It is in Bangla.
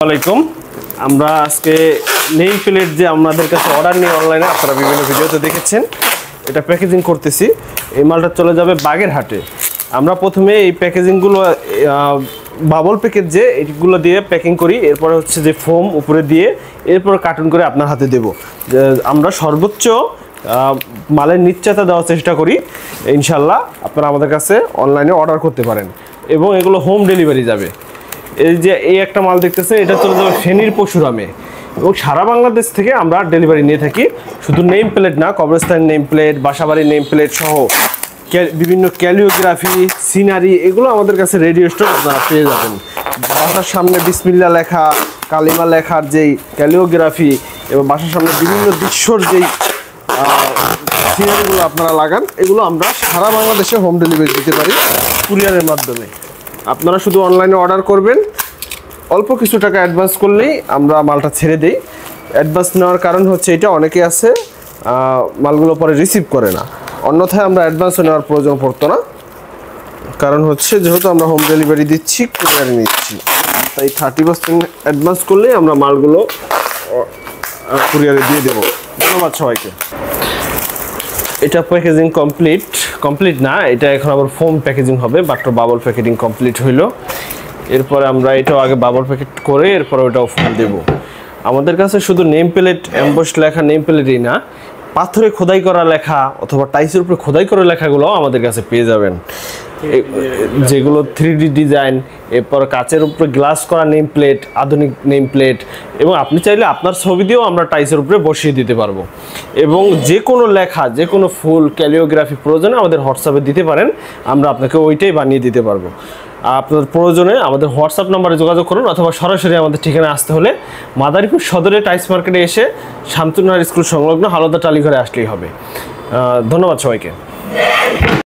আলাইকুম। আমরা আজকে নেম প্লেট যে আমাদের কাছে অর্ডার নিয়ে অনলাইনে আপনারা বিভিন্ন ভিডিওতে দেখেছেন, এটা প্যাকেজিং করতেছি। এই মালটা চলে যাবে বাগেরহাটে। আমরা প্রথমে এই প্যাকেজিংগুলো বাবল প্যাকেট যে এইগুলো দিয়ে প্যাকিং করি, এরপরে হচ্ছে যে ফোম উপরে দিয়ে এরপর কার্টুন করে আপনার হাতে দেব। আমরা সর্বোচ্চ মালের নিশ্চয়তা দেওয়ার চেষ্টা করি। ইনশাল্লাহ আপনারা আমাদের কাছে অনলাইনে অর্ডার করতে পারেন এবং এগুলো হোম ডেলিভারি যাবে। এই যে এই একটা মাল দেখতেছেন, এটা চলে যাবে ফেনীর পরশুরামে এবং সারা বাংলাদেশ থেকে আমরা ডেলিভারি নিয়ে থাকি। শুধু নেম প্লেট না, কবরস্থান নেম প্লেট, বাসাবাড়ির নেম প্লেট সহ বিভিন্ন ক্যালিওগ্রাফি, সিনারি, এগুলো আমাদের কাছে রেডিও স্টক আপনারা পেয়ে যাবেন। বাসার সামনে বিসমিল্লাহ লেখা, কালিমা লেখার যেই ক্যালিওগ্রাফি এবং বাসার সামনে বিভিন্ন দৃশ্যর যেই সিনারিগুলো আপনারা লাগান, এগুলো আমরা সারা বাংলাদেশে হোম ডেলিভারি দিতে পারি কুরিয়ারের মাধ্যমে। আপনারা শুধু অনলাইনে অর্ডার করবেন, অল্প কিছু টাকা অ্যাডভান্স করলেই আমরা মালটা ছেড়ে দিই। অ্যাডভান্স নেওয়ার কারণ হচ্ছে এটা, অনেকে আছে মালগুলো পরে রিসিভ করে না, অন্যথায় আমরা অ্যাডভান্সও নেওয়ার প্রয়োজন পড়তো না। কারণ হচ্ছে যেহেতু আমরা হোম ডেলিভারি দিচ্ছি, কুরিয়ারে নিচ্ছি, তাই 30% অ্যাডভান্স করলেই আমরা মালগুলো কুরিয়ারে দিয়ে দেবো। ধন্যবাদ সবাইকে। এটা প্যাকেজিং কমপ্লিট না, এটা এখন আবার ফোম প্যাকেজিং হবে। মাত্র বাবল প্যাকেটিং কমপ্লিট হইলো। এরপরে আমরা এটাও আগে বাবল প্যাকেট করে এরপরে ওটাও ফোম দেব। আমাদের কাছে শুধু নেম প্লেট, এমবস লেখা নেম প্লেটই না, পাথরে খোদাই করা লেখা অথবা টাইসের উপরে খোদাই করা লেখাগুলো আমাদের কাছে পেয়ে যাবেন, যেগুলো 3D ডিজাইন। এরপর কাচের উপরে গ্লাস করা নেম প্লেট, আধুনিক নেম প্লেট, এবং আপনি চাইলে আপনার ছবি দিয়েও আমরা টাইসের উপরে বসিয়ে দিতে পারবো। এবং যে কোনো লেখা, যে কোনো ফুল ক্যালিওগ্রাফি প্রয়োজনে আমাদের হোয়াটসঅ্যাপে দিতে পারেন, আমরা আপনাকে ওইটাই বানিয়ে দিতে পারবো। আপনার প্রয়োজনে আমাদের হোয়াটসঅ্যাপ নাম্বারে যোগাযোগ করুন, অথবা সরাসরি আমাদের ঠিকানা আসতে হলে মাদারীপুর সদরে টাইস মার্কেটে এসে শামসুন্নাহার স্কুল সংলগ্ন হালদা টালিঘরে আসলেই হবে। ধন্যবাদ সবাইকে।